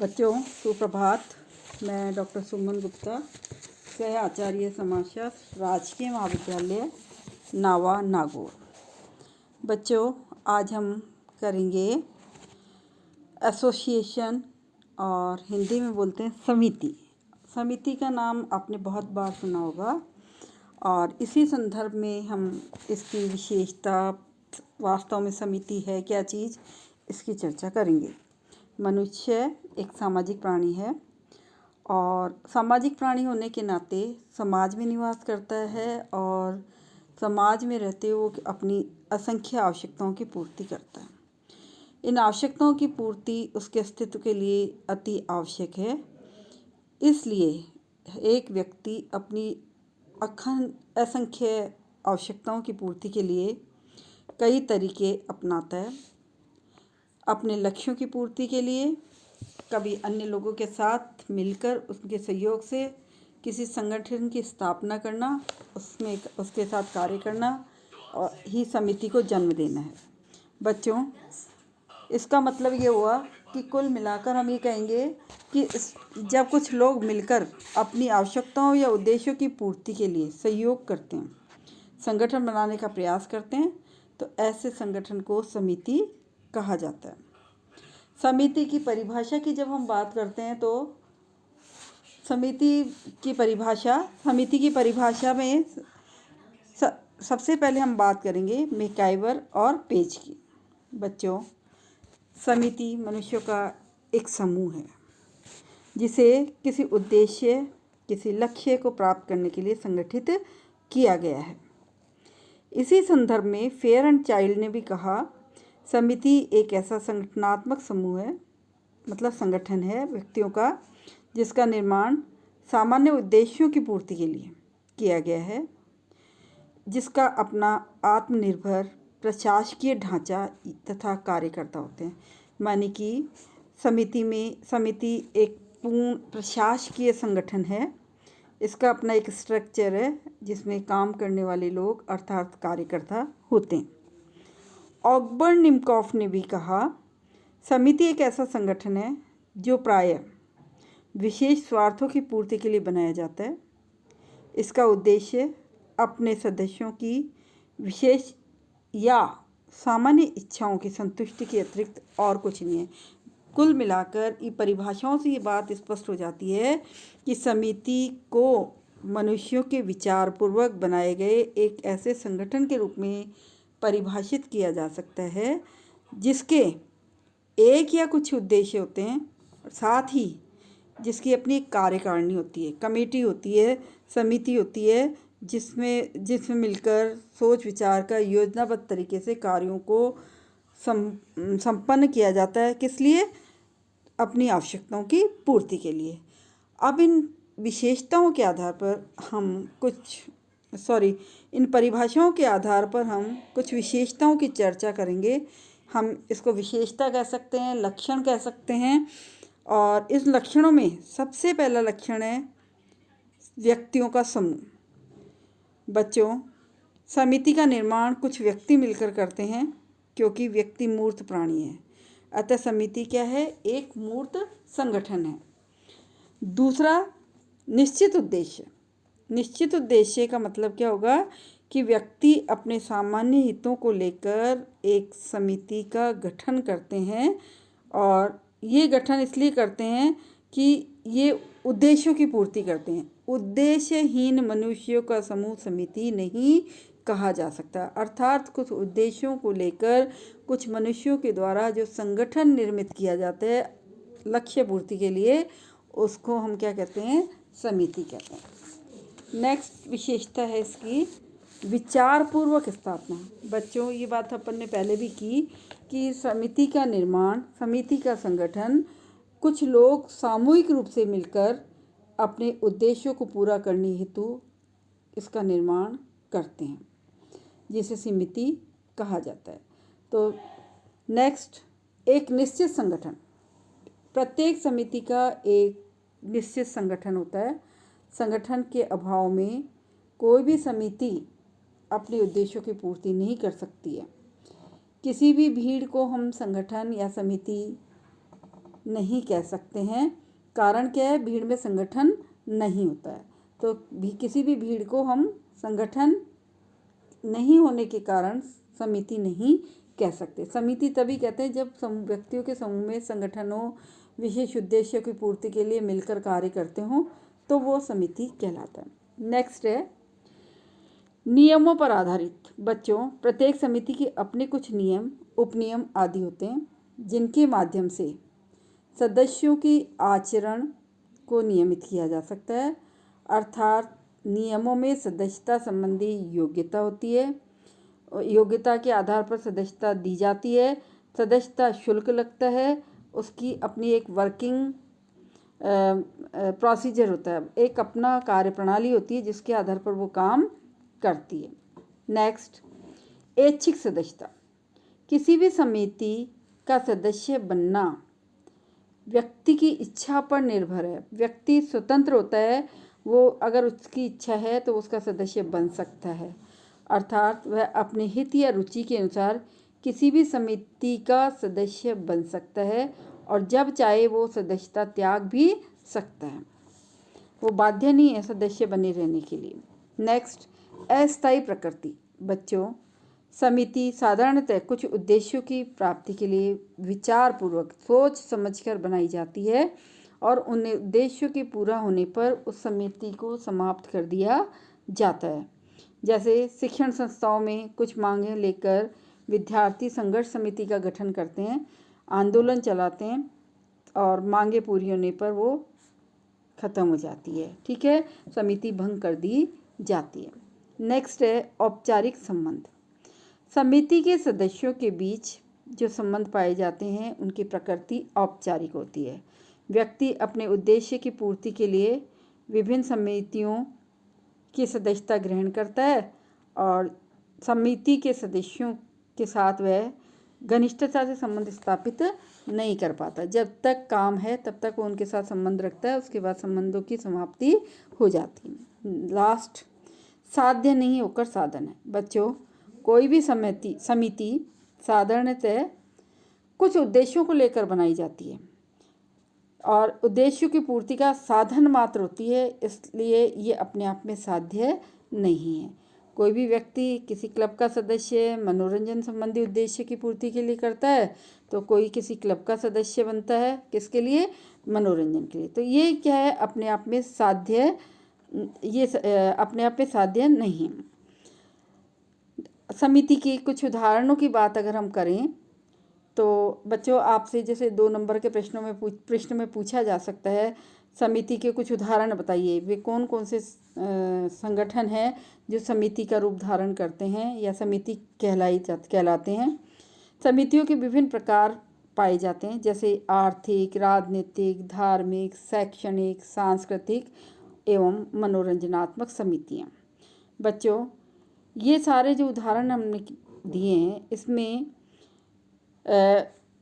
बच्चों सुप्रभात। मैं डॉक्टर सुमन गुप्ता, सह आचार्य समाजशास्त्र, राजकीय महाविद्यालय नावा नागौर। बच्चों आज हम करेंगे एसोसिएशन और हिंदी में बोलते हैं समिति। समिति का नाम आपने बहुत बार सुना होगा और इसी संदर्भ में हम इसकी विशेषता, वास्तव में समिति है क्या चीज़, इसकी चर्चा करेंगे। मनुष्य एक सामाजिक प्राणी है और सामाजिक प्राणी होने के नाते समाज में निवास करता है और समाज में रहते हुए वो अपनी असंख्य आवश्यकताओं की पूर्ति करता है। इन आवश्यकताओं की पूर्ति उसके अस्तित्व के लिए अति आवश्यक है। इसलिए एक व्यक्ति अपनी असंख्य आवश्यकताओं की पूर्ति के लिए कई तरीके अपनाता है। अपने लक्ष्यों की पूर्ति के लिए कभी अन्य लोगों के साथ मिलकर उनके सहयोग से किसी संगठन की स्थापना करना, उसमें उसके साथ कार्य करना और ही समिति को जन्म देना है। बच्चों इसका मतलब ये हुआ कि कुल मिलाकर हम ये कहेंगे कि जब कुछ लोग मिलकर अपनी आवश्यकताओं या उद्देश्यों की पूर्ति के लिए सहयोग करते हैं, संगठन बनाने का प्रयास करते हैं, तो ऐसे संगठन को समिति कहा जाता है। समिति की परिभाषा की जब हम बात करते हैं तो समिति की परिभाषा में सबसे पहले हम बात करेंगे मैकाइवर और पेज की। बच्चों समिति मनुष्यों का एक समूह है जिसे किसी उद्देश्य, किसी लक्ष्य को प्राप्त करने के लिए संगठित किया गया है। इसी संदर्भ में फेयर एंड चाइल्ड ने भी कहा, समिति एक ऐसा संगठनात्मक समूह है, मतलब संगठन है व्यक्तियों का, जिसका निर्माण सामान्य उद्देश्यों की पूर्ति के लिए किया गया है, जिसका अपना आत्मनिर्भर प्रशासकीय ढांचा तथा कार्यकर्ता होते हैं। माने कि समिति एक पूर्ण प्रशासकीय संगठन है। इसका अपना एक स्ट्रक्चर है जिसमें काम करने वाले लोग अर्थात कार्यकर्ता होते हैं। ऑगबर्न निमकॉफ ने भी कहा, समिति एक ऐसा संगठन है जो प्रायः विशेष स्वार्थों की पूर्ति के लिए बनाया जाता है। इसका उद्देश्य अपने सदस्यों की विशेष या सामान्य इच्छाओं की संतुष्टि के अतिरिक्त और कुछ नहीं है। कुल मिलाकर ये परिभाषाओं से ये बात स्पष्ट हो जाती है कि समिति को मनुष्यों के विचारपूर्वक बनाए गए एक ऐसे संगठन के रूप में परिभाषित किया जा सकता है जिसके एक या कुछ उद्देश्य होते हैं, साथ ही जिसकी अपनी एक कार्यकारिणी होती है, कमेटी होती है, समिति होती है, जिसमें मिलकर सोच विचार का योजनाबद्ध तरीके से कार्यों को संपन्न किया जाता है। किस लिए? अपनी आवश्यकताओं की पूर्ति के लिए। अब इन परिभाषाओं के आधार पर हम कुछ विशेषताओं की चर्चा करेंगे। हम इसको विशेषता कह सकते हैं, लक्षण कह सकते हैं। और इस लक्षणों में सबसे पहला लक्षण है व्यक्तियों का समूह। बच्चों समिति का निर्माण कुछ व्यक्ति मिलकर करते हैं क्योंकि व्यक्ति मूर्त प्राणी है, अतः समिति क्या है? एक मूर्त संगठन है। दूसरा, निश्चित उद्देश्य। निश्चित उद्देश्य का मतलब क्या होगा कि व्यक्ति अपने सामान्य हितों को लेकर एक समिति का गठन करते हैं और ये गठन इसलिए करते हैं कि ये उद्देश्यों की पूर्ति करते हैं। उद्देश्यहीन मनुष्यों का समूह समिति नहीं कहा जा सकता। अर्थात कुछ उद्देश्यों को लेकर कुछ मनुष्यों के द्वारा जो संगठन निर्मित किया जाता है लक्ष्य पूर्ति के लिए, उसको हम क्या कहते हैं? समिति कहते हैं। नेक्स्ट विशेषता है इसकी विचारपूर्वक स्थापना। बच्चों ये बात अपन ने पहले भी की कि समिति का निर्माण, समिति का संगठन कुछ लोग सामूहिक रूप से मिलकर अपने उद्देश्यों को पूरा करने हेतु इसका निर्माण करते हैं, जिसे समिति कहा जाता है। तो नेक्स्ट, एक निश्चित संगठन। प्रत्येक समिति का एक निश्चित संगठन होता है। संगठन के अभाव में कोई भी समिति अपने उद्देश्यों की पूर्ति नहीं कर सकती है। किसी भी भीड़ को हम संगठन या समिति नहीं कह सकते हैं। कारण क्या है? भीड़ में संगठन नहीं होता है, तो किसी भी भीड़ को हम संगठन नहीं होने के कारण समिति नहीं कह सकते। समिति तभी कहते हैं जब व्यक्तियों के समूह में संगठनों विशेष उद्देश्य की पूर्ति के लिए मिलकर कार्य करते हों तो वो समिति कहलाता है। नेक्स्ट है नियमों पर आधारित। बच्चों, प्रत्येक समिति के अपने कुछ नियम, उपनियम आदि होते हैं जिनके माध्यम से सदस्यों की आचरण को नियमित किया जा सकता है। अर्थात नियमों में सदस्यता संबंधी योग्यता होती है। योग्यता के आधार पर सदस्यता दी जाती है। सदस्यता शुल्क लगता है। उसकी अपनी एक वर्किंग प्रोसीजर होता है, एक अपना कार्यप्रणाली होती है जिसके आधार पर वो काम करती है। नेक्स्ट, ऐच्छिक सदस्यता। किसी भी समिति का सदस्य बनना व्यक्ति की इच्छा पर निर्भर है। व्यक्ति स्वतंत्र होता है, वो अगर उसकी इच्छा है तो उसका सदस्य बन सकता है। अर्थात वह अपने हित या रुचि के अनुसार किसी भी समिति का सदस्य बन सकता है और जब चाहे वो सदस्यता त्याग भी सकता है। वो बाध्य नहीं है सदस्य बने रहने के लिए। नेक्स्ट, अस्थायी प्रकृति। बच्चों, समिति साधारणतः कुछ उद्देश्यों की प्राप्ति के लिए विचारपूर्वक सोच समझकर बनाई जाती है और उन उद्देश्यों के पूरा होने पर उस समिति को समाप्त कर दिया जाता है। जैसे शिक्षण संस्थाओं में कुछ मांगें लेकर विद्यार्थी संघर्ष समिति का गठन करते हैं, आंदोलन चलाते हैं और मांगें पूरी होने पर वो खत्म हो जाती है। ठीक है, समिति भंग कर दी जाती है। नेक्स्ट है औपचारिक संबंध। समिति के सदस्यों के बीच जो संबंध पाए जाते हैं उनकी प्रकृति औपचारिक होती है। व्यक्ति अपने उद्देश्य की पूर्ति के लिए विभिन्न समितियों की सदस्यता ग्रहण करता है और समिति के सदस्यों के साथ वह घनिष्ठता से संबंध स्थापित नहीं कर पाता। जब तक काम है तब तक वो उनके साथ संबंध रखता है, उसके बाद संबंधों की समाप्ति हो जाती है। लास्ट, साध्य नहीं होकर साधन है। बच्चों, कोई भी समिति साधारणतः कुछ उद्देश्यों को लेकर बनाई जाती है और उद्देश्यों की पूर्ति का साधन मात्र होती है, इसलिए ये अपने आप में साध्य नहीं है। कोई भी व्यक्ति किसी क्लब का सदस्य मनोरंजन संबंधी उद्देश्य की पूर्ति के लिए करता है तो कोई किसी क्लब का सदस्य बनता है किसके लिए? मनोरंजन के लिए। तो ये क्या है? अपने आप में साध्य, ये अपने आप में साध्य नहीं। समिति की कुछ उदाहरणों की बात अगर हम करें तो बच्चों आपसे जैसे 2 नंबर के प्रश्न में पूछा जा सकता है समिति के कुछ उदाहरण बताइए। वे कौन कौन से संगठन हैं जो समिति का रूप धारण करते हैं या समिति कहलाते हैं। समितियों के विभिन्न प्रकार पाए जाते हैं जैसे आर्थिक, राजनीतिक, धार्मिक, शैक्षणिक, सांस्कृतिक एवं मनोरंजनात्मक समितियाँ। बच्चों, ये सारे जो उदाहरण हमने दिए हैं इसमें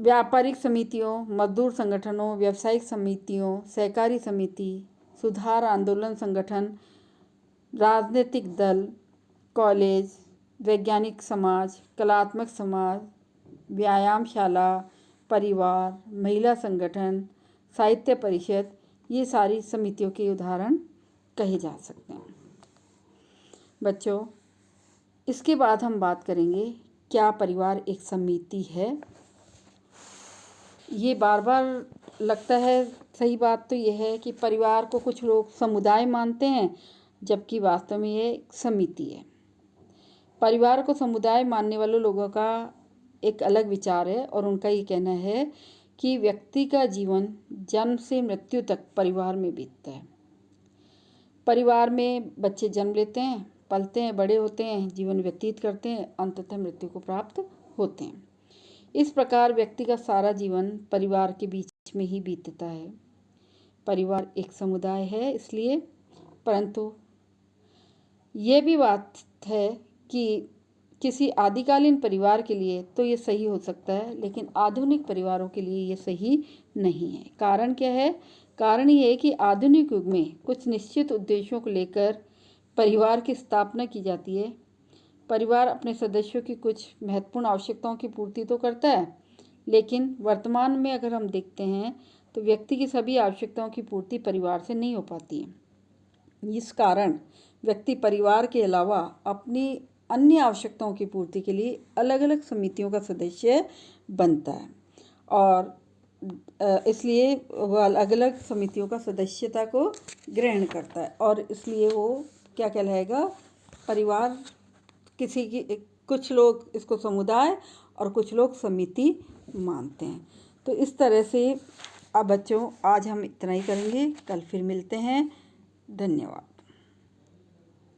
व्यापारिक समितियों, मजदूर संगठनों, व्यावसायिक समितियों, सहकारी समिति, सुधार आंदोलन संगठन, राजनीतिक दल, कॉलेज, वैज्ञानिक समाज, कलात्मक समाज, व्यायामशाला, परिवार, महिला संगठन, साहित्य परिषद, ये सारी समितियों के उदाहरण कहे जा सकते हैं। बच्चों, इसके बाद हम बात करेंगे क्या परिवार एक समिति है। ये बार बार लगता है, सही बात तो ये है कि परिवार को कुछ लोग समुदाय मानते हैं जबकि वास्तव में ये एक समिति है। परिवार को समुदाय मानने वाले लोगों का एक अलग विचार है और उनका ये कहना है कि व्यक्ति का जीवन जन्म से मृत्यु तक परिवार में बीतता है। परिवार में बच्चे जन्म लेते हैं, पलते हैं, बड़े होते हैं, जीवन व्यतीत करते हैं, अंततः मृत्यु को प्राप्त होते हैं। इस प्रकार व्यक्ति का सारा जीवन परिवार के बीच में ही बीतता है। परिवार एक समुदाय है इसलिए, परंतु ये भी बात है कि किसी आदिकालीन परिवार के लिए तो ये सही हो सकता है लेकिन आधुनिक परिवारों के लिए ये सही नहीं है। कारण क्या है? कारण ये है कि आधुनिक युग में कुछ निश्चित उद्देश्यों को लेकर परिवार की स्थापना की जाती है। परिवार अपने सदस्यों की कुछ महत्वपूर्ण आवश्यकताओं की पूर्ति तो करता है लेकिन वर्तमान में अगर हम देखते हैं तो व्यक्ति की सभी आवश्यकताओं की पूर्ति परिवार से नहीं हो पाती है। इस कारण व्यक्ति परिवार के अलावा अपनी अन्य आवश्यकताओं की पूर्ति के लिए अलग अलग समितियों का सदस्य बनता है और इसलिए वह अलग अलग समितियों का सदस्यता को ग्रहण करता है और इसलिए वो क्या कहलाएगा, परिवार। किसी की कुछ लोग इसको समुदाय और कुछ लोग समिति मानते हैं। तो इस तरह से अब बच्चों आज हम इतना ही करेंगे, कल फिर मिलते हैं। धन्यवाद।